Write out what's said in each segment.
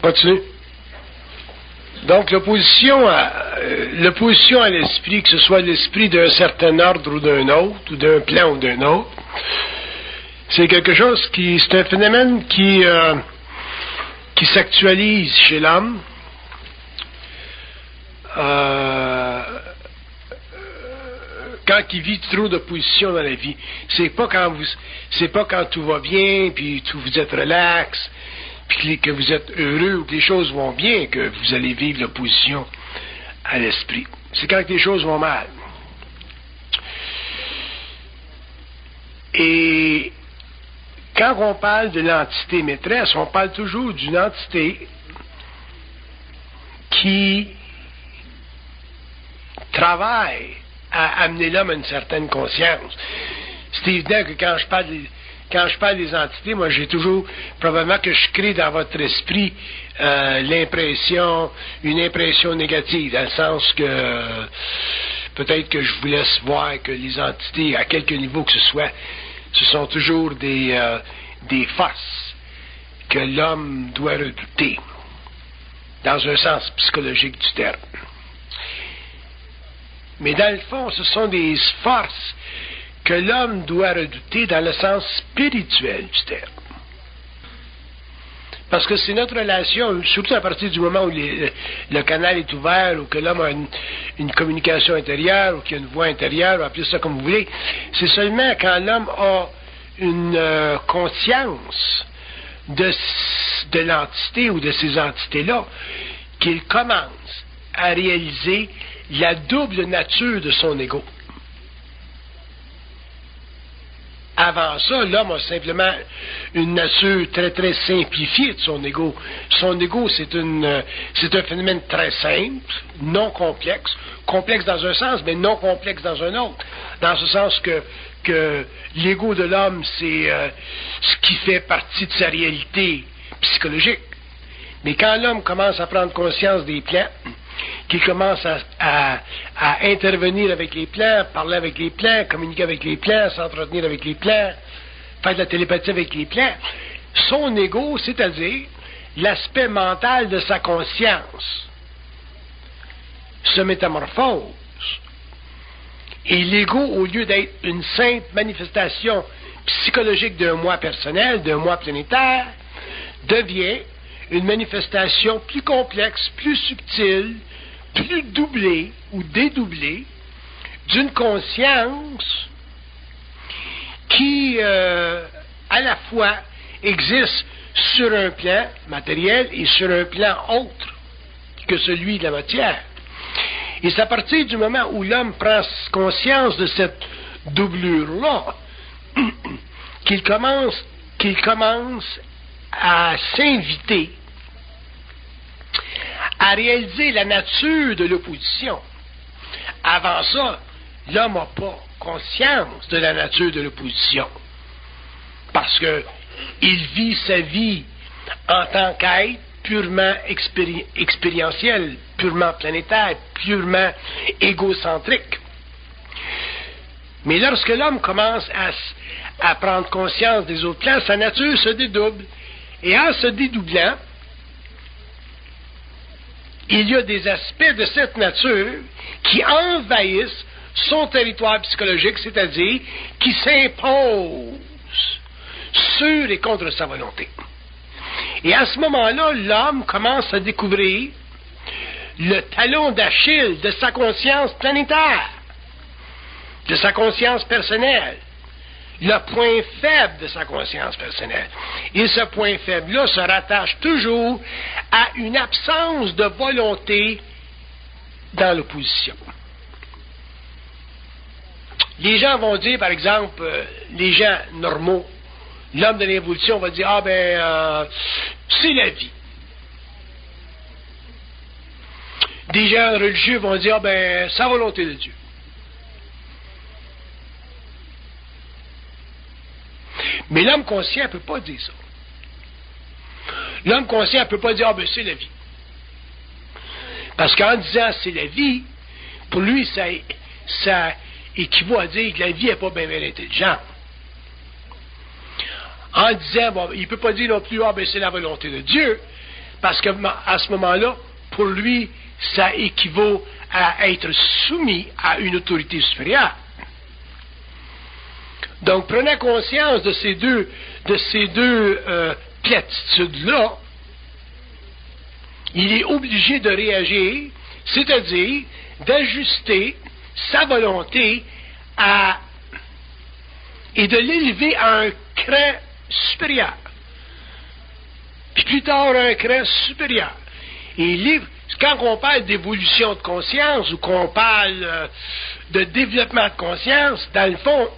Continue. Donc, l'opposition à l'esprit, que ce soit l'esprit d'un certain ordre ou d'un autre, ou d'un plan ou d'un autre, c'est quelque chose c'est un phénomène qui s'actualise chez l'homme. Quand il vit trop d'opposition dans la vie, c'est pas quand tout va bien, puis vous êtes relax, puis que vous êtes heureux ou que les choses vont bien que vous allez vivre l'opposition à l'esprit. C'est quand les choses vont mal. Et quand on parle de l'entité maîtresse, on parle toujours d'une entité qui travaille à amener l'homme à une certaine conscience. C'est évident que quand je parle des entités, moi j'ai toujours, probablement que je crée dans votre esprit une impression négative, dans le sens que peut-être que je vous laisse voir que les entités, à quelque niveau que ce soit, ce sont toujours des forces que l'homme doit redouter, dans un sens psychologique du terme. Mais dans le fond, ce sont des forces que l'homme doit redouter dans le sens spirituel du terme. Parce que c'est notre relation, surtout à partir du moment où le canal est ouvert, ou que l'homme a une communication intérieure, ou qu'il y a une voix intérieure, ou appelez ça comme vous voulez, c'est seulement quand l'homme a une conscience de l'entité ou de ces entités-là qu'il commence à réaliser la double nature de son ego. Avant ça, l'homme a simplement une nature très, très simplifiée de son ego. Son ego, c'est un phénomène très simple, non complexe. Complexe dans un sens, mais non complexe dans un autre. Dans ce sens que l'ego de l'homme, c'est ce qui fait partie de sa réalité psychologique. Mais quand l'homme commence à prendre conscience des plans, qu'il commence à intervenir avec les plans, parler avec les plans, communiquer avec les plans, s'entretenir avec les plans, faire de la télépathie avec les plans, son ego, c'est-à-dire l'aspect mental de sa conscience, se métamorphose. Et l'ego, au lieu d'être une simple manifestation psychologique d'un moi personnel, d'un moi planétaire, devient une manifestation plus complexe, plus subtile, plus doublée ou dédoublée d'une conscience qui, à la fois, existe sur un plan matériel et sur un plan autre que celui de la matière. Et c'est à partir du moment où l'homme prend conscience de cette doublure-là qu'il commence à s'inviter à réaliser la nature de l'opposition. Avant ça, l'homme n'a pas conscience de la nature de l'opposition. Parce que il vit sa vie en tant qu'être purement expérientiel, purement planétaire, purement égocentrique. Mais lorsque l'homme commence à prendre conscience des autres plans, sa nature se dédouble. Et en se dédoublant, il y a des aspects de cette nature qui envahissent son territoire psychologique, c'est-à-dire qui s'imposent sur et contre sa volonté. Et à ce moment-là, l'homme commence à découvrir le talon d'Achille de sa conscience planétaire, de sa conscience personnelle, le point faible de sa conscience personnelle. Et ce point faible-là se rattache toujours à une absence de volonté dans l'opposition. Les gens vont dire, par exemple, les gens normaux, l'homme de l'évolution va dire, c'est la vie. Des gens religieux vont dire, c'est la volonté de Dieu. Mais l'homme conscient ne peut pas dire ça. L'homme conscient ne peut pas dire, c'est la vie. Parce qu'en disant c'est la vie, pour lui, ça équivaut à dire que la vie n'est pas bien intelligente. En disant, il ne peut pas dire non plus, c'est la volonté de Dieu, parce qu'à ce moment-là, pour lui, ça équivaut à être soumis à une autorité supérieure. Donc, prenant conscience de ces deux platitudes-là, il est obligé de réagir, c'est-à-dire d'ajuster sa volonté et de l'élever à un cran supérieur. Puis plus tard, un cran supérieur. Et quand on parle d'évolution de conscience ou qu'on parle de développement de conscience, dans le fond,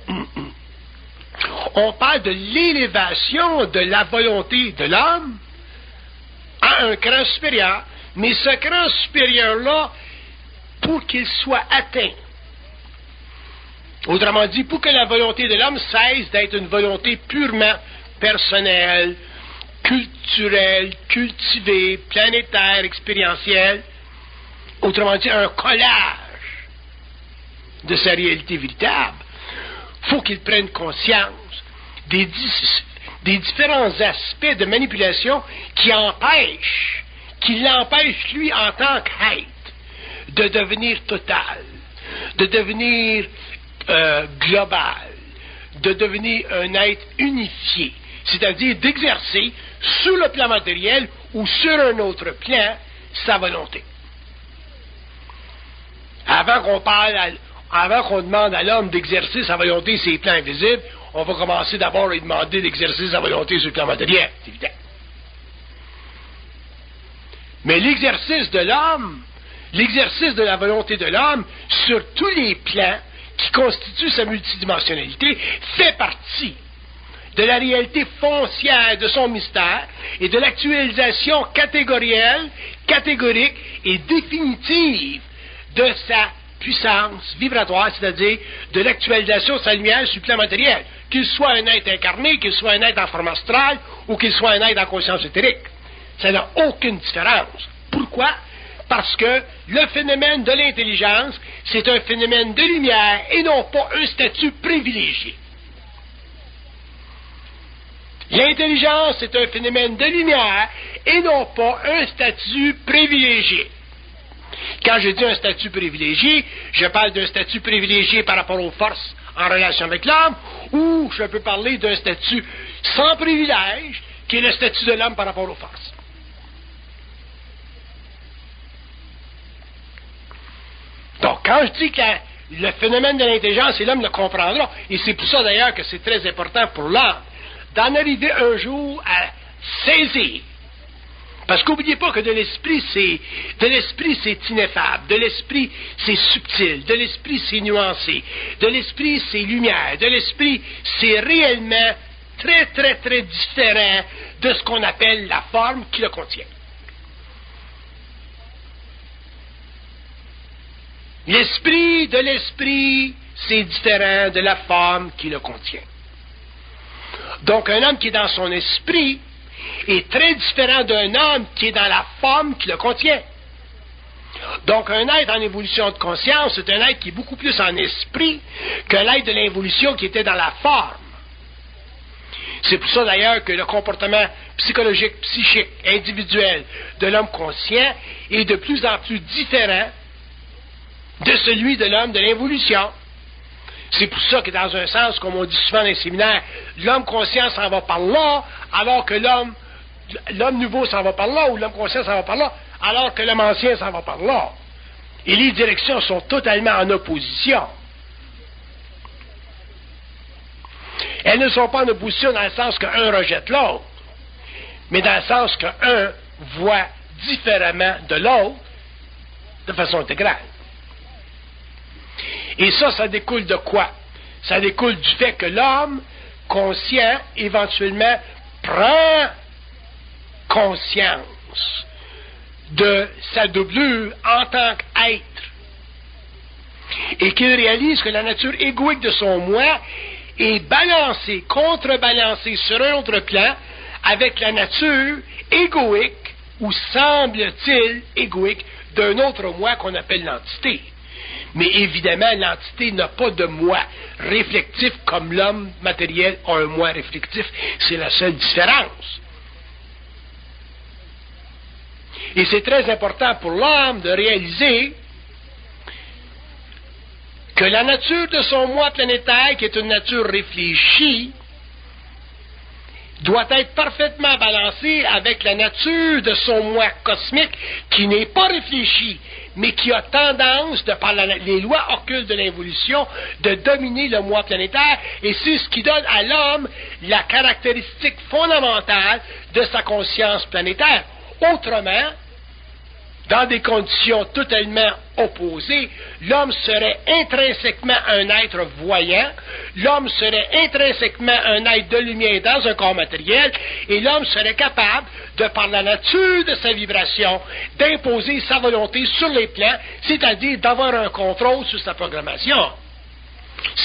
on parle de l'élévation de la volonté de l'homme à un cran supérieur. Mais ce cran supérieur-là, pour qu'il soit atteint, autrement dit, pour que la volonté de l'homme cesse d'être une volonté purement personnelle, culturelle, cultivée, planétaire, expérientielle, autrement dit, un collage de sa réalité véritable, faut qu'il prenne conscience des différents aspects de manipulation qui l'empêchent, lui, en tant qu'être, de devenir total, de devenir global, de devenir un être unifié, c'est-à-dire d'exercer sur le plan matériel ou sur un autre plan sa volonté. Avant qu'on demande à l'homme d'exercer sa volonté sur les plans invisibles, on va commencer d'abord à lui demander d'exercer sa volonté sur le plan matériel, c'est évident. Mais l'exercice de l'homme, l'exercice de la volonté de l'homme sur tous les plans qui constituent sa multidimensionnalité fait partie de la réalité foncière de son mystère et de l'actualisation catégorique et définitive de sa puissance vibratoire, c'est-à-dire de l'actualisation de sa lumière sur le plan matériel, qu'il soit un être incarné, qu'il soit un être en forme astrale ou qu'il soit un être en conscience éthérique. Ça n'a aucune différence. Pourquoi? Parce que le phénomène de l'intelligence, c'est un phénomène de lumière et non pas un statut privilégié. L'intelligence est un phénomène de lumière et non pas un statut privilégié. Quand je dis un statut privilégié, je parle d'un statut privilégié par rapport aux forces en relation avec l'homme, ou je peux parler d'un statut sans privilège, qui est le statut de l'homme par rapport aux forces. Donc, quand je dis que le phénomène de l'intelligence, et l'homme le comprendra, et c'est pour ça d'ailleurs que c'est très important pour l'homme, d'en arriver un jour à saisir. Parce qu'oubliez pas que de l'esprit c'est ineffable, de l'esprit c'est subtil, de l'esprit c'est nuancé, de l'esprit c'est lumière, de l'esprit c'est réellement très très très différent de ce qu'on appelle la forme qui le contient. L'esprit de l'esprit, c'est différent de la forme qui le contient. Donc, un homme qui est dans son esprit est très différent d'un homme qui est dans la forme qui le contient. Donc, un être en évolution de conscience, c'est un être qui est beaucoup plus en esprit que l'être de l'involution qui était dans la forme. C'est pour ça, d'ailleurs, que le comportement psychologique, psychique, individuel de l'homme conscient est de plus en plus différent de celui de l'homme de l'involution. C'est pour ça que dans un sens, comme on dit souvent dans les séminaires, l'homme conscient s'en va par là, alors que l'homme nouveau s'en va par là, ou l'homme conscient s'en va par là, alors que l'homme ancien s'en va par là. Et les directions sont totalement en opposition. Elles ne sont pas en opposition dans le sens qu'un rejette l'autre, mais dans le sens qu'un voit différemment de l'autre de façon intégrale. Et ça découle de quoi? Ça découle du fait que l'homme conscient, éventuellement, prend conscience de sa doublure en tant qu'être. Et qu'il réalise que la nature égoïque de son moi est balancée, contrebalancée sur un autre plan avec la nature égoïque, ou semble-t-il égoïque, d'un autre moi qu'on appelle l'entité. Mais évidemment, l'entité n'a pas de moi réflectif comme l'homme matériel a un moi réflectif. C'est la seule différence. Et c'est très important pour l'homme de réaliser que la nature de son moi planétaire, qui est une nature réfléchie, doit être parfaitement balancée avec la nature de son moi cosmique, qui n'est pas réfléchi, mais qui a tendance, de par les lois occultes de l'évolution, de dominer le moi planétaire, et c'est ce qui donne à l'homme la caractéristique fondamentale de sa conscience planétaire. Autrement, dans des conditions totalement opposées, l'homme serait intrinsèquement un être voyant, l'homme serait intrinsèquement un être de lumière dans un corps matériel, et l'homme serait capable, de par la nature de sa vibration, d'imposer sa volonté sur les plans, c'est-à-dire d'avoir un contrôle sur sa programmation.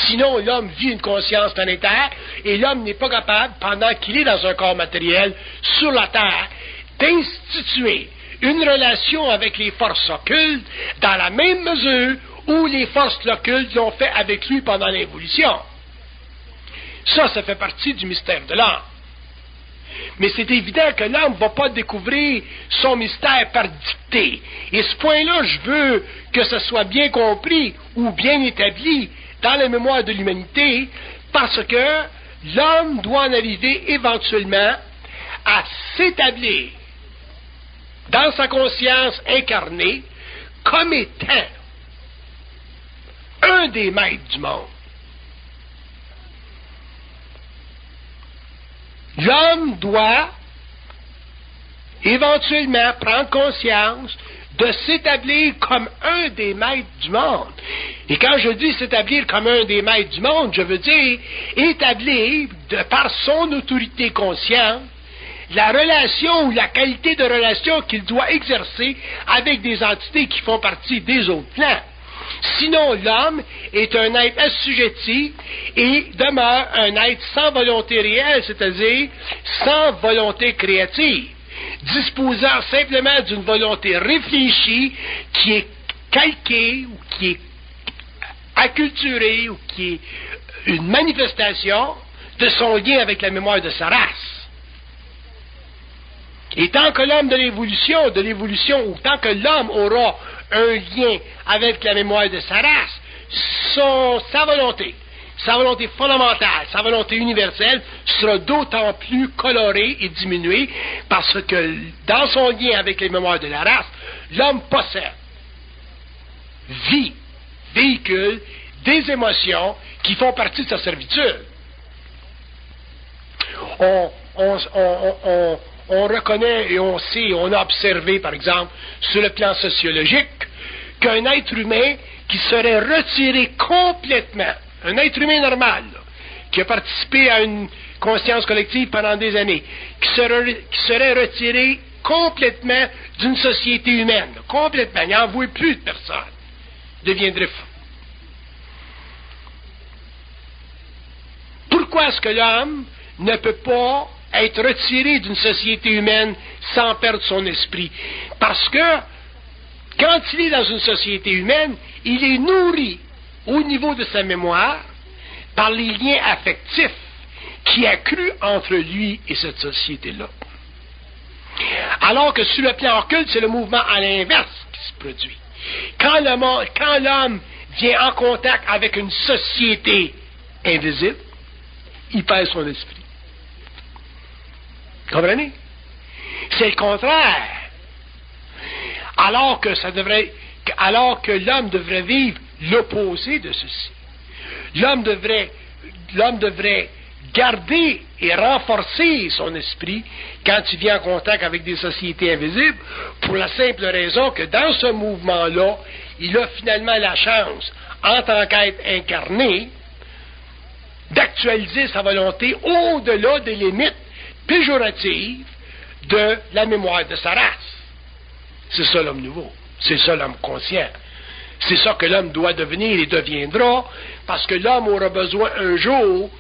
Sinon, l'homme vit une conscience planétaire, et l'homme n'est pas capable, pendant qu'il est dans un corps matériel, sur la Terre, d'instituer une relation avec les forces occultes dans la même mesure où les forces occultes l'ont fait avec lui pendant l'évolution. Ça fait partie du mystère de l'homme. Mais c'est évident que l'homme ne va pas découvrir son mystère par dictée. Et ce point-là, je veux que ce soit bien compris ou bien établi dans la mémoire de l'humanité, parce que l'homme doit en arriver éventuellement à s'établir dans sa conscience incarnée, comme étant un des maîtres du monde. L'homme doit éventuellement prendre conscience de s'établir comme un des maîtres du monde. Et quand je dis s'établir comme un des maîtres du monde, je veux dire établir, de par son autorité consciente, la relation ou la qualité de relation qu'il doit exercer avec des entités qui font partie des autres plans. Sinon, l'homme est un être assujetti et demeure un être sans volonté réelle, c'est-à-dire sans volonté créative, disposant simplement d'une volonté réfléchie qui est calquée ou qui est acculturée ou qui est une manifestation de son lien avec la mémoire de sa race. Et tant que l'homme de l'évolution, ou tant que l'homme aura un lien avec la mémoire de sa race, sa volonté fondamentale, sa volonté universelle sera d'autant plus colorée et diminuée parce que dans son lien avec les mémoires de la race, l'homme possède, vit, véhicule des émotions qui font partie de sa servitude. On reconnaît et on sait, on a observé, par exemple, sur le plan sociologique, qu'un être humain qui serait retiré complètement, un être humain normal, là, qui a participé à une conscience collective pendant des années, qui serait retiré complètement d'une société humaine, là, complètement, il n'en voit plus de personne, deviendrait fou. Pourquoi est-ce que l'homme ne peut pas être retiré d'une société humaine sans perdre son esprit? Parce que quand il est dans une société humaine, il est nourri au niveau de sa mémoire par les liens affectifs qui accruent entre lui et cette société-là. Alors que sur le plan occulte, c'est le mouvement à l'inverse qui se produit. Quand l'homme vient en contact avec une société invisible, il perd son esprit. Comprenez? C'est le contraire. Alors que l'homme devrait vivre l'opposé de ceci. L'homme devrait garder et renforcer son esprit quand il vient en contact avec des sociétés invisibles, pour la simple raison que dans ce mouvement-là, il a finalement la chance, en tant qu'être incarné, d'actualiser sa volonté au-delà des limites péjoratives de la mémoire de sa race. C'est ça l'homme nouveau. C'est ça l'homme conscient. C'est ça que l'homme doit devenir et deviendra, parce que l'homme aura besoin un jour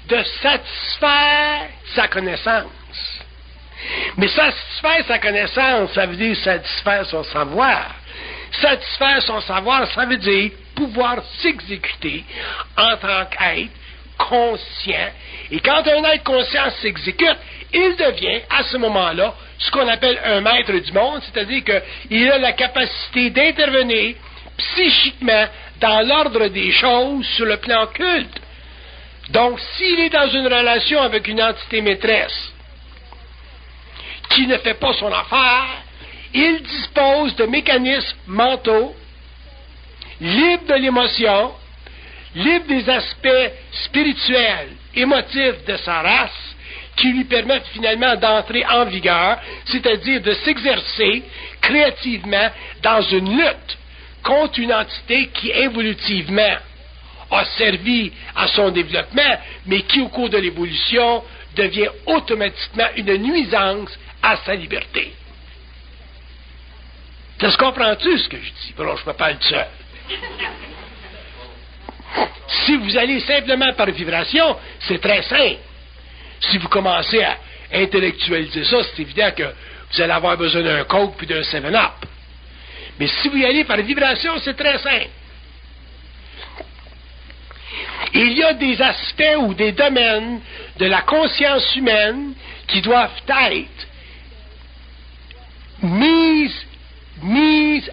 de satisfaire sa connaissance. Mais satisfaire sa connaissance, ça veut dire satisfaire son savoir. Satisfaire son savoir, ça veut dire pouvoir s'exécuter en tant qu'être conscient. Et quand un être conscient s'exécute, il devient, à ce moment-là, ce qu'on appelle un maître du monde, c'est-à-dire qu'il a la capacité d'intervenir psychiquement dans l'ordre des choses sur le plan culte. Donc, s'il est dans une relation avec une entité maîtresse qui ne fait pas son affaire, il dispose de mécanismes mentaux, libres de l'émotion, libres des aspects spirituels, émotifs de sa race, qui lui permettent finalement d'entrer en vigueur, c'est-à-dire de s'exercer créativement dans une lutte contre une entité qui évolutivement a servi à son développement, mais qui au cours de l'évolution devient automatiquement une nuisance à sa liberté. Tu comprends-tu ce que je dis? Bon, je me parle de ça. Si vous allez simplement par vibration, c'est très simple. Si vous commencez à intellectualiser ça, c'est évident que vous allez avoir besoin d'un Coke puis d'un 7-Up. Mais si vous y allez par vibration, c'est très simple. Il y a des aspects ou des domaines de la conscience humaine qui doivent être mises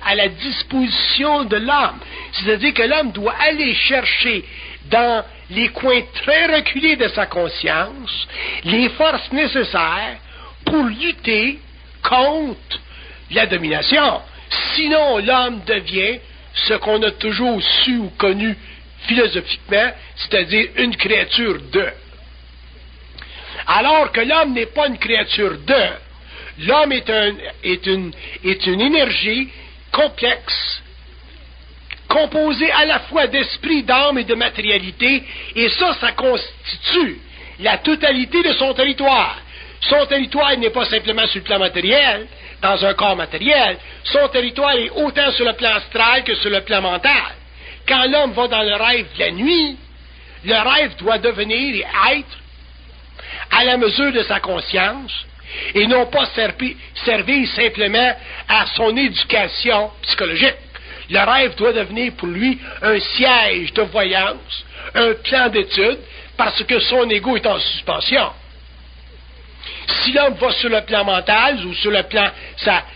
à la disposition de l'homme. C'est-à-dire que l'homme doit aller chercher dans les coins très reculés de sa conscience les forces nécessaires pour lutter contre la domination. Sinon, l'homme devient ce qu'on a toujours su ou connu philosophiquement, c'est-à-dire une créature de. Alors que l'homme n'est pas une créature de, l'homme est une énergie complexe, composée à la fois d'esprit, d'âme et de matérialité, et ça constitue la totalité de son territoire. Son territoire n'est pas simplement sur le plan matériel, dans un corps matériel, son territoire est autant sur le plan astral que sur le plan mental. Quand l'homme va dans le rêve de la nuit, le rêve doit devenir et être à la mesure de sa conscience, et non pas servir simplement à son éducation psychologique. Le rêve doit devenir pour lui un siège de voyance, un plan d'étude, parce que son ego est en suspension. Si l'homme va sur le plan mental ou sur le plan,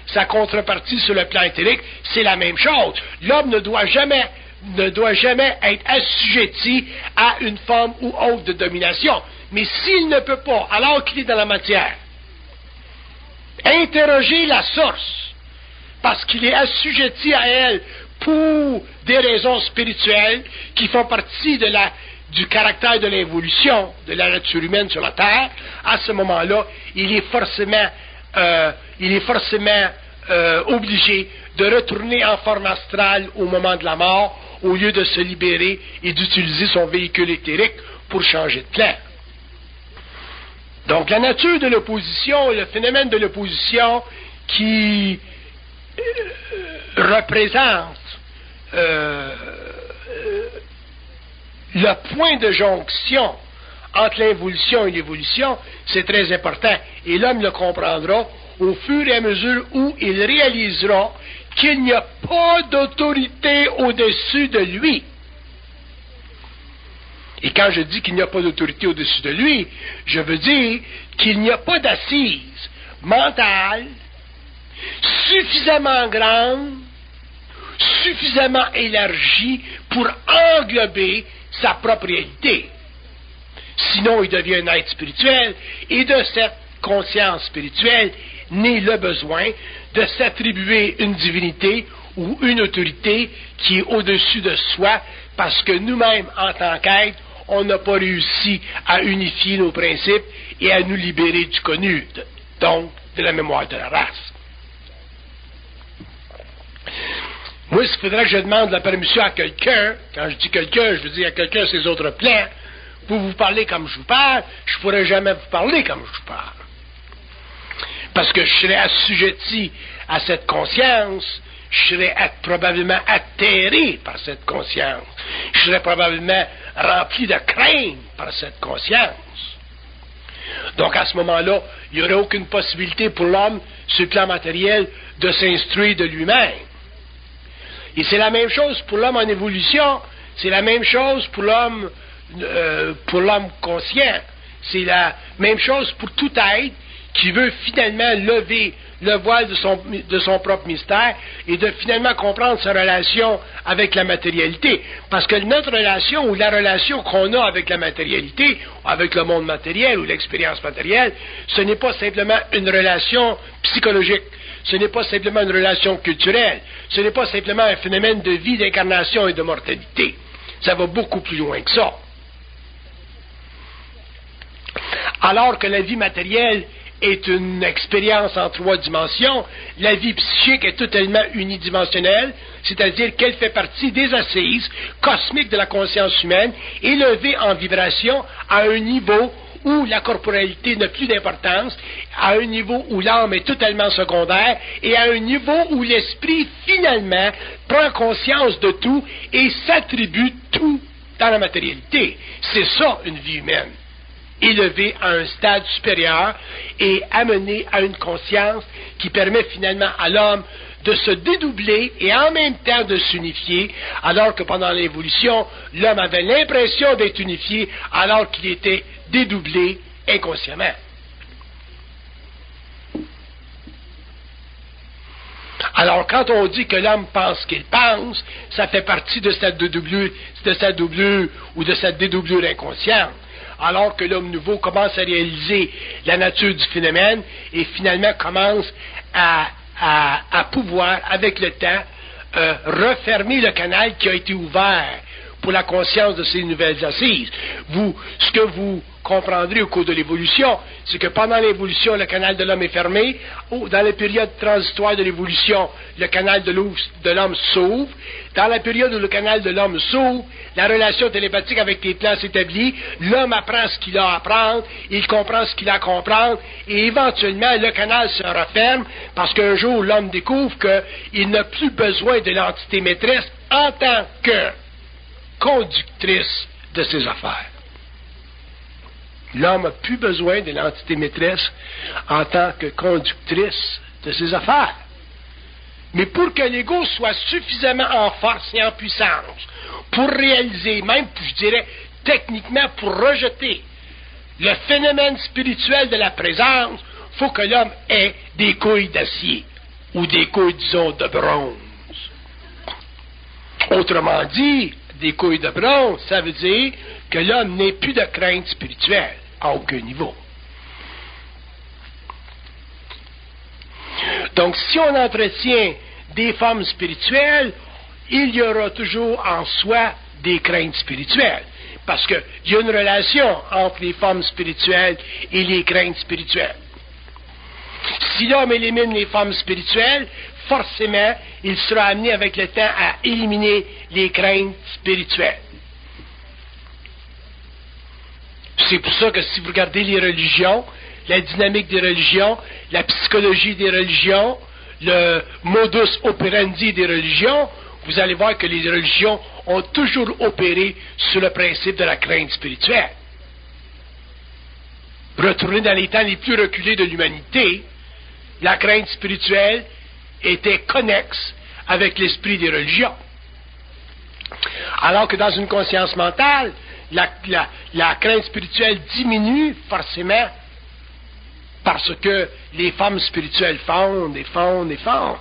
sa contrepartie sur le plan éthérique, c'est la même chose. L'homme ne doit jamais être assujetti à une forme ou autre de domination. Mais s'il ne peut pas, alors qu'il est dans la matière, interroger la source, parce qu'il est assujetti à elle pour des raisons spirituelles qui font partie du caractère de l'évolution de la nature humaine sur la Terre, à ce moment-là, il est forcément obligé de retourner en forme astrale au moment de la mort, au lieu de se libérer et d'utiliser son véhicule éthérique pour changer de plan. Donc, la nature de l'opposition, le phénomène de l'opposition qui représente le point de jonction entre l'involution et l'évolution, c'est très important. Et l'homme le comprendra au fur et à mesure où il réalisera qu'il n'y a pas d'autorité au-dessus de lui. Et quand je dis qu'il n'y a pas d'autorité au-dessus de lui, je veux dire qu'il n'y a pas d'assise mentale suffisamment grande, suffisamment élargie pour englober sa propre réalité. Sinon, il devient un être spirituel, et de cette conscience spirituelle naît le besoin de s'attribuer une divinité ou une autorité qui est au-dessus de soi, parce que nous-mêmes, en tant qu'êtres, on n'a pas réussi à unifier nos principes et à nous libérer du connu, donc de la mémoire de la race. Moi, s'il faudrait que je demande la permission à quelqu'un, quand je dis quelqu'un, je veux dire à quelqu'un ses autres plans, pour vous parler comme je vous parle, je ne pourrais jamais vous parler comme je vous parle. Parce que je serais assujetti à cette conscience, je serais probablement atterré par cette conscience, je serais probablement rempli de crainte par cette conscience. Donc à ce moment-là, il n'y aurait aucune possibilité pour l'homme, sur le plan matériel, de s'instruire de lui-même. Et c'est la même chose pour l'homme en évolution, c'est la même chose pour l'homme pour l'homme conscient. C'est la même chose pour tout être qui veut finalement lever le voile de son propre mystère et de finalement comprendre sa relation avec la matérialité. Parce que notre relation ou la relation qu'on a avec la matérialité, avec le monde matériel ou l'expérience matérielle, ce n'est pas simplement une relation psychologique. Ce n'est pas simplement une relation culturelle. Ce n'est pas simplement un phénomène de vie, d'incarnation et de mortalité. Ça va beaucoup plus loin que ça. Alors que la vie matérielle est une expérience en 3 dimensions, la vie psychique est totalement unidimensionnelle, c'est-à-dire qu'elle fait partie des assises cosmiques de la conscience humaine, élevée en vibration à un niveau où la corporalité n'a plus d'importance, à un niveau où l'âme est totalement secondaire, et à un niveau où l'esprit, finalement, prend conscience de tout et s'attribue tout dans la matérialité. C'est ça, une vie humaine. Élevé à un stade supérieur et amené à une conscience qui permet finalement à l'homme de se dédoubler et en même temps de s'unifier, alors que pendant l'évolution, l'homme avait l'impression d'être unifié alors qu'il était dédoublé inconsciemment. Alors, quand on dit que l'homme pense qu'il pense, ça fait partie de sa doublure ou de sa dédoublure inconsciente. Alors que l'homme nouveau commence à réaliser la nature du phénomène et finalement commence à pouvoir, avec le temps, refermer le canal qui a été ouvert pour la conscience de ces nouvelles assises. Ce que vous comprendrez au cours de l'évolution, c'est que pendant l'évolution, le canal de l'homme est fermé. Dans les périodes transitoires de l'évolution, le canal de l'homme s'ouvre. Dans la période où le canal de l'homme s'ouvre, la relation télépathique avec les plans s'établit. L'homme apprend ce qu'il a à apprendre, il comprend ce qu'il a à comprendre, et éventuellement, le canal se referme parce qu'un jour, l'homme découvre qu'il n'a plus besoin de l'entité maîtresse en tant que conductrice de ses affaires. L'homme n'a plus besoin de l'entité maîtresse en tant que conductrice de ses affaires. Mais pour que l'ego soit suffisamment en force et en puissance pour réaliser, même, je dirais, techniquement, pour rejeter le phénomène spirituel de la présence, il faut que l'homme ait des couilles d'acier ou des couilles, disons, de bronze. Autrement dit, des couilles de bronze, ça veut dire que l'homme n'ait plus de crainte spirituelle à aucun niveau. Donc, si on entretient des formes spirituelles, il y aura toujours en soi des craintes spirituelles. Parce qu'il y a une relation entre les formes spirituelles et les craintes spirituelles. Si l'homme élimine les formes spirituelles, forcément, il sera amené avec le temps à éliminer les craintes spirituelles. C'est pour ça que si vous regardez les religions, la dynamique des religions, la psychologie des religions, le modus operandi des religions, vous allez voir que les religions ont toujours opéré sur le principe de la crainte spirituelle. Retourné dans les temps les plus reculés de l'humanité, la crainte spirituelle était connexe avec l'esprit des religions. Alors que dans une conscience mentale, la crainte spirituelle diminue forcément parce que les formes spirituelles fondent et fondent et fondent.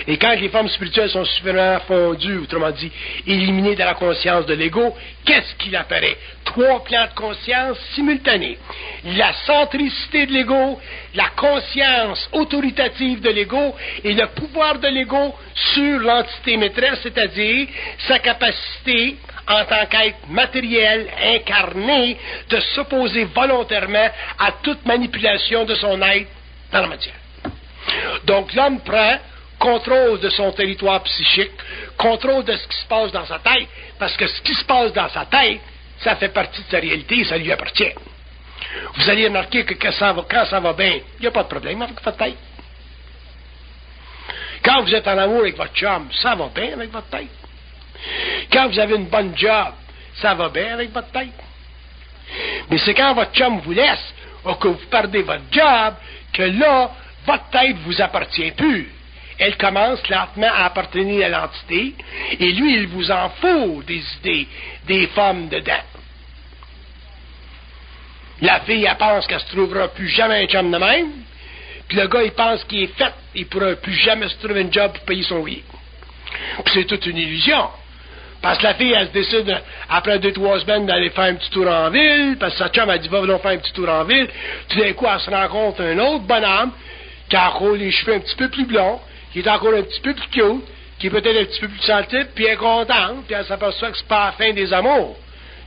Et quand les formes spirituelles sont suffisamment fondues, autrement dit, éliminées de la conscience de l'ego, qu'est-ce qu'il apparaît? 3 plans de conscience simultanés. La centricité de l'ego, la conscience autoritative de l'ego et le pouvoir de l'ego sur l'entité maîtresse, c'est-à-dire sa capacité en tant qu'être matériel, incarné, de s'opposer volontairement à toute manipulation de son être dans la matière. Donc l'homme prend contrôle de son territoire psychique, contrôle de ce qui se passe dans sa tête, parce que ce qui se passe dans sa tête, ça fait partie de sa réalité et ça lui appartient. Vous allez remarquer que quand ça va bien, il n'y a pas de problème avec votre tête. Quand vous êtes en amour avec votre chum, ça va bien avec votre tête. Quand vous avez une bonne job, ça va bien avec votre tête. Mais c'est quand votre chum vous laisse ou que vous perdez votre job que là, votre tête vous appartient plus. Elle commence lentement à appartenir à l'entité et lui, il vous en faut des idées, des formes dedans. La fille, elle pense qu'elle se trouvera plus jamais un chum de même. Puis le gars, il pense qu'il est fait, il ne pourra plus jamais se trouver un job pour payer son loyer. Puis c'est toute une illusion. Parce que la fille, elle se décide, après 2-3 semaines, d'aller faire un petit tour en ville, parce que sa chum, elle dit, va, venons faire un petit tour en ville. Tout d'un coup, elle se rencontre un autre bonhomme, qui a encore les cheveux un petit peu plus blonds, qui est encore un petit peu plus cute, qui est peut-être un petit peu plus sensible, puis elle est contente, puis elle s'aperçoit que c'est pas la fin des amours.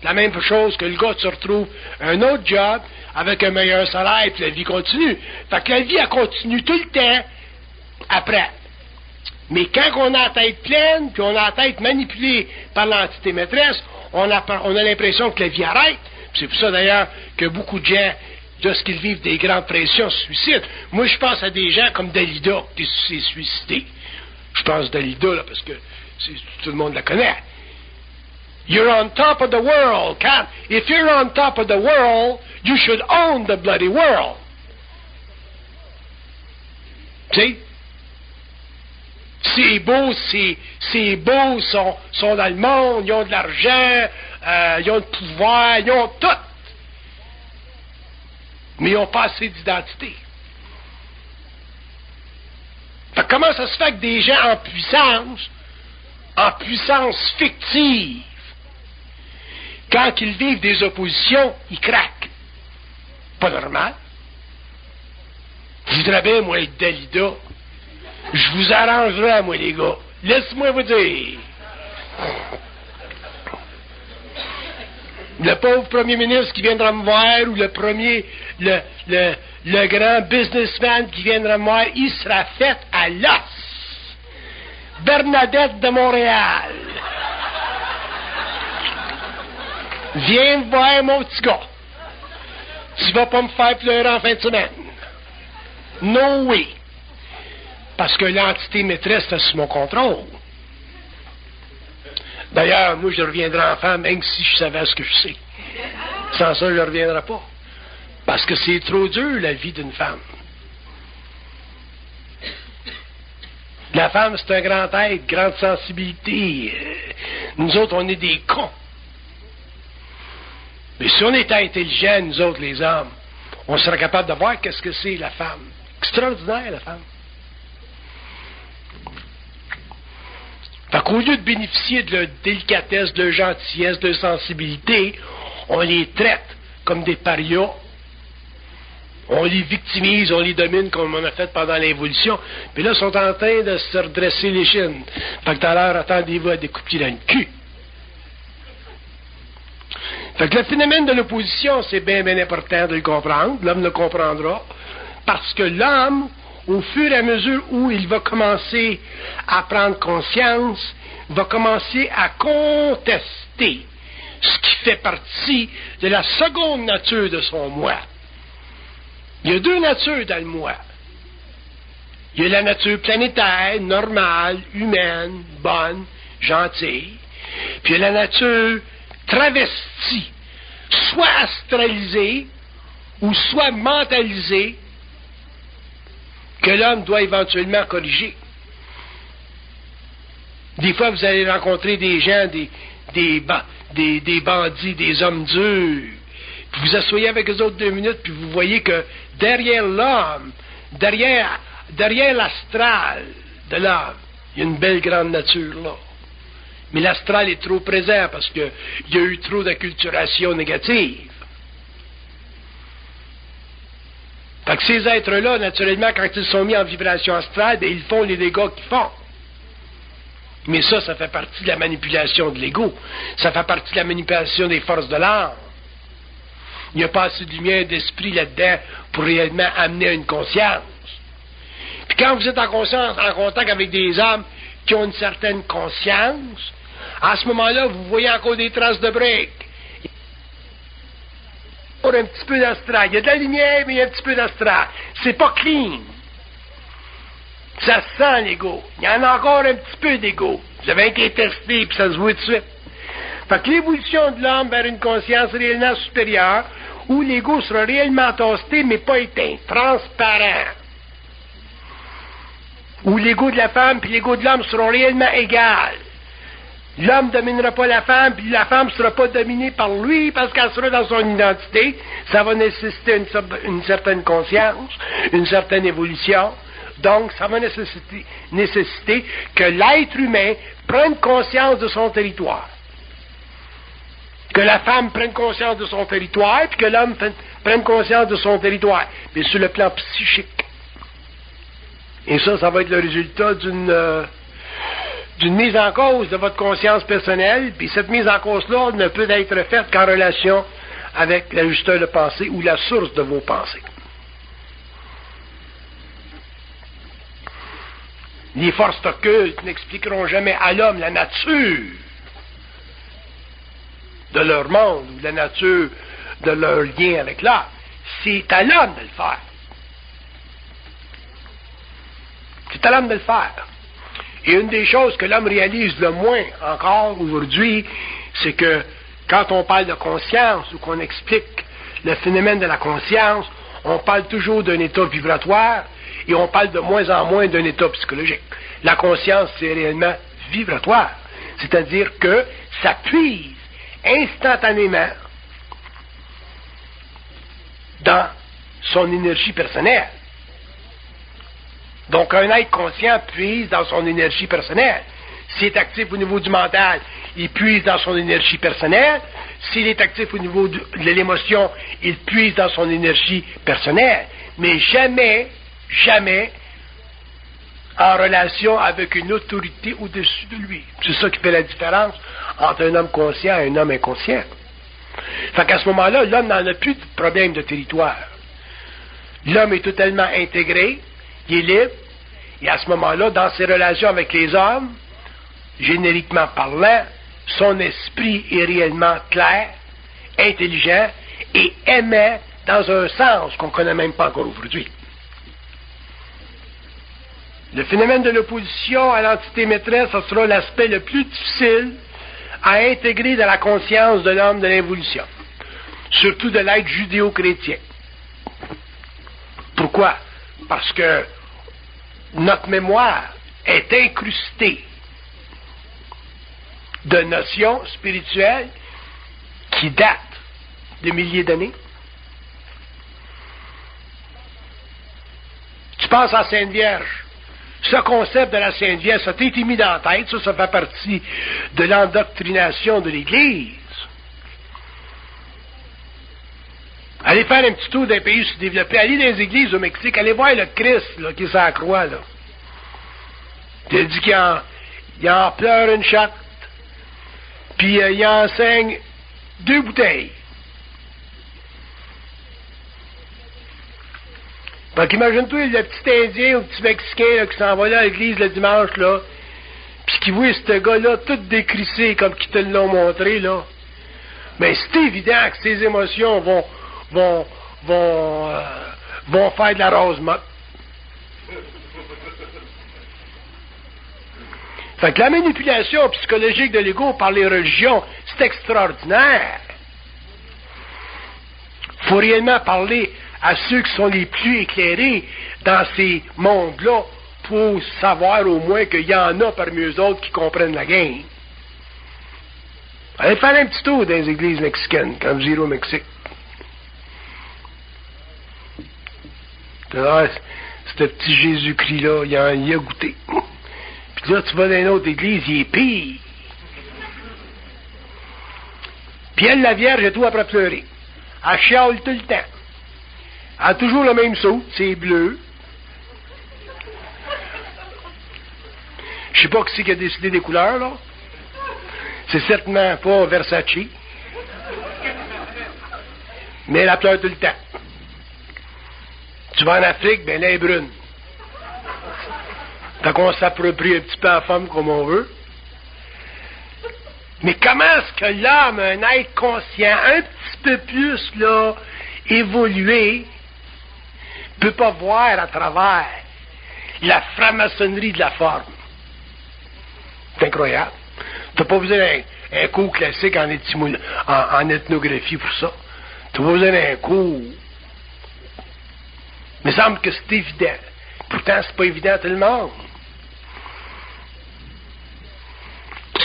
La même chose que le gars se retrouve un autre job, avec un meilleur salaire, puis la vie continue. Fait que la vie, elle continue tout le temps après. Mais quand on a la tête pleine, puis on a la tête manipulée par l'entité maîtresse, on a l'impression que la vie arrête. Puis c'est pour ça d'ailleurs que beaucoup de gens, lorsqu'ils vivent des grandes pressions, se suicident. Moi, je pense à des gens comme Dalida qui s'est suicidé. Je pense à Dalida, là, parce que tout le monde la connaît. You're on top of the world. If you're on top of the world, you should own the bloody world. Tu sais? C'est beau, sont dans le monde, ils ont de l'argent, ils ont le pouvoir, ils ont tout. Mais ils n'ont pas assez d'identité. Fait que comment ça se fait que des gens en puissance fictive, quand ils vivent des oppositions, ils craquent? Pas normal. Je voudrais bien, moi, être Dalida. Je vous arrangerai, moi, les gars. Laisse-moi vous dire. Le pauvre premier ministre qui viendra me voir, ou le grand businessman qui viendra me voir, il sera fait à l'os. Bernadette de Montréal. Viens me voir, mon petit gars. Tu vas pas me faire pleurer en fin de semaine. No way. Parce que l'entité maîtresse est sous mon contrôle. D'ailleurs, moi, je reviendrai en femme, même si je savais ce que je sais. Sans ça, je ne reviendrai pas. Parce que c'est trop dur, la vie d'une femme. La femme, c'est un grand être, grande sensibilité. Nous autres, on est des cons. Mais si on était intelligents, nous autres, les hommes, on serait capable de voir qu'est-ce que c'est, la femme. Extraordinaire, la femme. Fait qu'au lieu de bénéficier de leur délicatesse, de leur gentillesse, de leur sensibilité, on les traite comme des parias. On les victimise, on les domine comme on a fait pendant l'évolution. Puis là, ils sont en train de se redresser les chines. Fait que tout à l'heure, attendez-vous à des coups de pied dans le cul. Fait que le phénomène de l'opposition, c'est bien, bien important de le comprendre. L'homme le comprendra. Parce que l'homme, au fur et à mesure où il va commencer à prendre conscience, va commencer à contester ce qui fait partie de la seconde nature de son moi. Il y a deux natures dans le moi. Il y a la nature planétaire, normale, humaine, bonne, gentille. Puis il y a la nature travestie, soit astralisée ou soit mentalisée, que l'homme doit éventuellement corriger. Des fois, vous allez rencontrer des gens, des bandits, des hommes durs, puis vous asseyez avec eux autres 2 minutes, puis vous voyez que derrière l'homme, derrière l'astral de l'homme, il y a une belle grande nature là. Mais l'astral est trop présent parce qu'il y a eu trop d'acculturation négative. Fait que ces êtres-là, naturellement, quand ils sont mis en vibration astrale, bien, ils font les dégâts qu'ils font. Mais ça fait partie de la manipulation de l'ego. Ça fait partie de la manipulation des forces de l'âme. Il n'y a pas assez de lumière d'esprit là-dedans pour réellement amener à une conscience. Puis quand vous êtes en contact avec des hommes qui ont une certaine conscience, à ce moment-là, vous voyez encore des traces de break. Il y a un petit peu d'astral. Il y a de la lumière, mais il y a un petit peu d'astral. C'est pas clean. Ça se sent, l'ego. Il y en a encore un petit peu d'ego. Vous avez été testé, puis ça se voit tout de suite. Fait que l'évolution de l'homme vers une conscience réellement supérieure, où l'ego sera réellement toasté, mais pas éteint, transparent. Où l'ego de la femme et l'ego de l'homme seront réellement égales. L'homme ne dominera pas la femme, puis la femme ne sera pas dominée par lui parce qu'elle sera dans son identité. Ça va nécessiter une certaine conscience, une certaine évolution. Donc, ça va nécessiter que l'être humain prenne conscience de son territoire. Que la femme prenne conscience de son territoire, puis que l'homme prenne conscience de son territoire. Mais sur le plan psychique. Et ça va être le résultat d'une mise en cause de votre conscience personnelle, puis cette mise en cause-là ne peut être faite qu'en relation avec l'ajusteur de pensée ou la source de vos pensées. Les forces occultes n'expliqueront jamais à l'homme la nature de leur monde ou la nature de leur lien avec l'homme. C'est à l'homme de le faire. C'est à l'homme de le faire. Et une des choses que l'homme réalise le moins encore aujourd'hui, c'est que quand on parle de conscience ou qu'on explique le phénomène de la conscience, on parle toujours d'un état vibratoire et on parle de moins en moins d'un état psychologique. La conscience, c'est réellement vibratoire. C'est-à-dire que ça puise instantanément dans son énergie personnelle. Donc, un être conscient puise dans son énergie personnelle. S'il est actif au niveau du mental, il puise dans son énergie personnelle. S'il est actif au niveau de l'émotion, il puise dans son énergie personnelle. Mais jamais, jamais en relation avec une autorité au-dessus de lui. C'est ça qui fait la différence entre un homme conscient et un homme inconscient. Fait qu'à ce moment-là, l'homme n'en a plus de problème de territoire. L'homme est totalement intégré, il est libre, et à ce moment-là, dans ses relations avec les hommes, génériquement parlant, son esprit est réellement clair, intelligent et aimant dans un sens qu'on ne connaît même pas encore aujourd'hui. Le phénomène de l'opposition à l'entité maîtresse, ce sera l'aspect le plus difficile à intégrer dans la conscience de l'homme de l'évolution, surtout de l'être judéo-chrétien. Pourquoi? Parce que notre mémoire est incrustée de notions spirituelles qui datent de milliers d'années. Tu penses à la Sainte Vierge. Ce concept de la Sainte Vierge, ça t'a été mis dans la tête, ça fait partie de l'endoctrination de l'Église. Allez faire un petit tour d'un pays sous-développé, allez dans les églises au Mexique, allez voir le Christ là, qui est sur la croix. Là. Il dit qu'il en pleure une chatte, puis il enseigne 2 bouteilles. Fait qu'imagine-toi le petit Indien ou le petit Mexicain là, qui s'en va là à l'église le dimanche, là, puis qui voit ce gars-là tout décrissé comme qu'ils te l'ont montré, là. Mais c'est évident que ses émotions vont faire de la rose motte. Fait que la manipulation psychologique de l'ego par les religions, c'est extraordinaire. Il faut réellement parler à ceux qui sont les plus éclairés dans ces mondes-là pour savoir au moins qu'il y en a parmi eux autres qui comprennent la game. Allez faire un petit tour dans les églises mexicaines quand vous irez au Mexique. Ah, ce petit Jésus-Christ-là, il y a goûté. Puis là, tu vas dans une autre église, il est pire. Puis elle, la Vierge, est tout après pleurer. Elle chiale tout le temps. Elle a toujours le même saut, c'est bleu. Je sais pas qui c'est qui a décidé des couleurs, là. C'est certainement pas Versace. Mais elle pleure tout le temps. Tu vas en Afrique, ben elle est brune. Fait qu'on s'approprie un petit peu à la femme comme on veut. Mais comment est-ce que l'homme, un être conscient, un petit peu plus, là, évolué, peut pas voir à travers la franc-maçonnerie de la forme? C'est incroyable. T'as pas besoin d'un cours classique en ethnographie pour ça. T'as pas besoin d'un cours. Il me semble que c'est évident. Pourtant, c'est pas évident à tout le monde.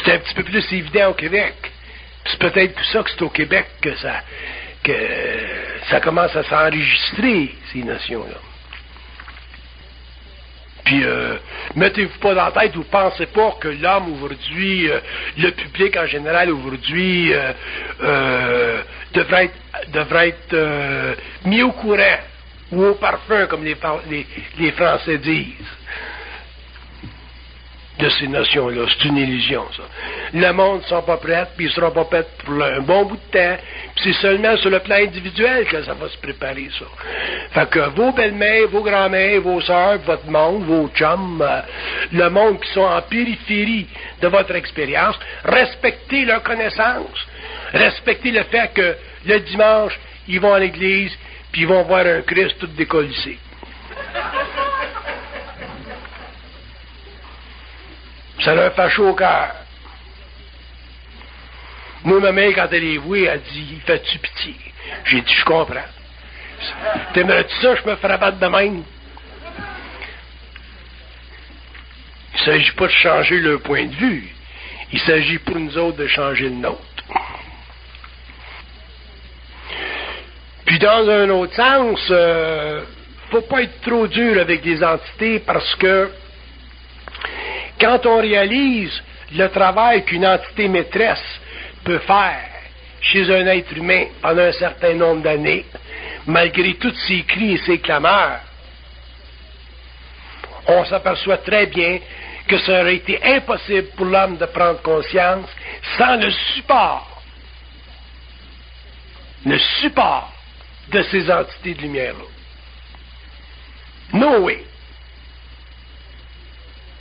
C'est un petit peu plus évident au Québec. Puis c'est peut-être pour ça que c'est au Québec que ça commence à s'enregistrer, ces notions-là. Puis, mettez-vous pas dans la tête, vous pensez pas que l'homme aujourd'hui, le public en général aujourd'hui, devrait être mis au courant, ou au parfum, comme les Français disent, de ces notions-là. C'est une illusion, ça. Le monde ne sera pas prêt, puis il ne sera pas prêt pour un bon bout de temps, puis c'est seulement sur le plan individuel que ça va se préparer, ça. Fait que vos belles-mères, vos grands-mères, vos sœurs, votre monde, vos chums, le monde qui sont en périphérie de votre expérience, respectez leur connaissance, respectez le fait que le dimanche, ils vont à l'église, puis ils vont voir un Christ tout décollissé. Ça leur fait chaud au cœur. Moi, ma mère, quand elle est vouée, elle dit, fais-tu pitié? J'ai dit, je comprends. T'aimerais-tu ça, je me ferais battre de même? Il ne s'agit pas de changer leur point de vue. Il s'agit pour nous autres de changer le nôtre. Puis dans un autre sens, faut pas être trop dur avec des entités parce que quand on réalise le travail qu'une entité maîtresse peut faire chez un être humain pendant un certain nombre d'années, malgré tous ses cris et ses clameurs, on s'aperçoit très bien que ça aurait été impossible pour l'homme de prendre conscience sans le support de ces entités de lumière-là. No way.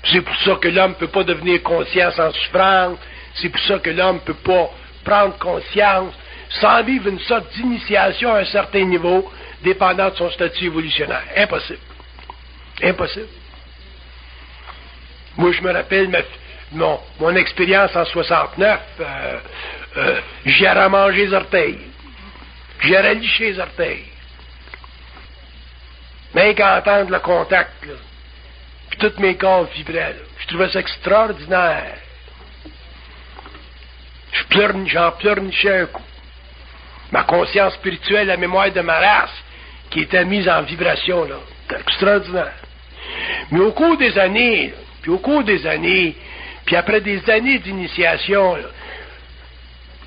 C'est pour ça que l'homme ne peut pas devenir conscient sans souffrance. C'est pour ça que l'homme ne peut pas prendre conscience sans vivre une sorte d'initiation à un certain niveau, dépendant de son statut évolutionnaire. Impossible. Impossible. Moi, je me rappelle mon expérience en 69. J'y aurais mangé les orteils. J'y aurais liché les orteils. Mais qu'à entendre le contact, là, puis tous mes corps vibraient. Là. Je trouvais ça extraordinaire. J'en pleurnichais un coup. Ma conscience spirituelle, la mémoire de ma race, qui était mise en vibration, là. C'était extraordinaire. Mais au cours des années, puis après des années d'initiation, là,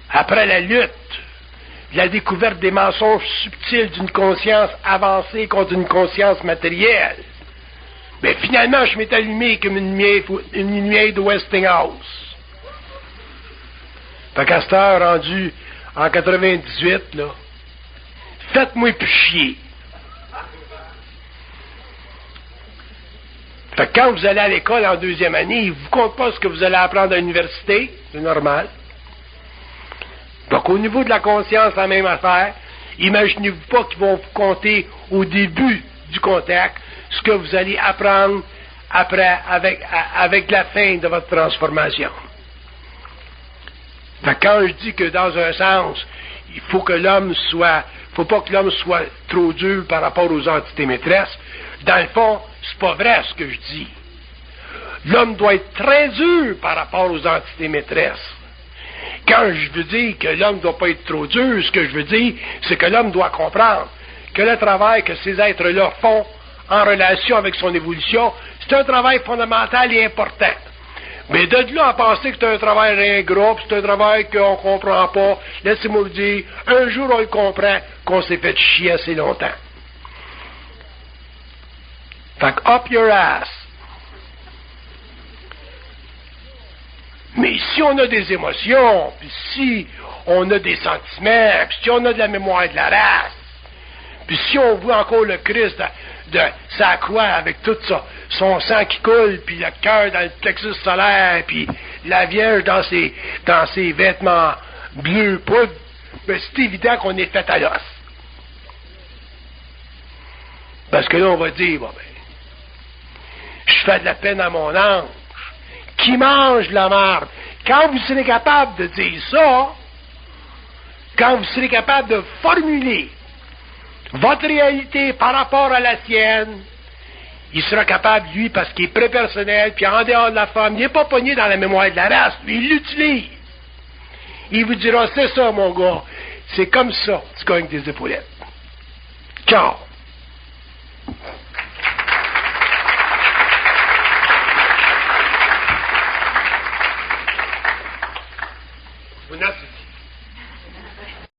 après la lutte, la découverte des mensonges subtils d'une conscience avancée contre une conscience matérielle, mais finalement, je m'étais allumé comme une lumière de Westinghouse. Fait qu'à cette heure, rendu en 98, là, faites-moi plus chier. Fait que quand vous allez à l'école en deuxième année, ils ne vous comptent pas ce que vous allez apprendre à l'université, c'est normal. Donc au niveau de la conscience, la même affaire. Imaginez-vous pas qu'ils vont vous compter au début du contact ce que vous allez apprendre après, avec la fin de votre transformation. Fait que quand je dis que dans un sens, il faut que l'homme faut pas que l'homme soit trop dur par rapport aux entités maîtresses, dans le fond, c'est pas vrai ce que je dis. L'homme doit être très dur par rapport aux entités maîtresses. Quand je veux dire que l'homme ne doit pas être trop dur, ce que je veux dire, c'est que l'homme doit comprendre que le travail que ces êtres-là font en relation avec son évolution, c'est un travail fondamental et important. Mais de là à penser que c'est un travail ingrat, c'est un travail qu'on ne comprend pas, laissez-moi vous dire, un jour on le comprend qu'on s'est fait chier assez longtemps. Fait que up your ass. Mais si on a des émotions, puis si on a des sentiments, puis si on a de la mémoire de la race, puis si on voit encore le Christ de sa croix avec tout ça, son sang qui coule, puis le cœur dans le plexus solaire, puis la Vierge dans ses vêtements bleus poudre, ben c'est évident qu'on est fait à l'os. Parce que là, on va dire, bon ben, je fais de la peine à mon ange, qui mange la marde. Quand vous serez capable de dire ça, quand vous serez capable de formuler votre réalité par rapport à la sienne, Il sera capable, lui, parce qu'il est prépersonnel, puis en dehors de la forme, il n'est pas pogné dans la mémoire de la race, mais il l'utilise. Il vous dira, c'est ça, mon gars, c'est comme ça, tu gagnes des épaulettes. Ciao! Vous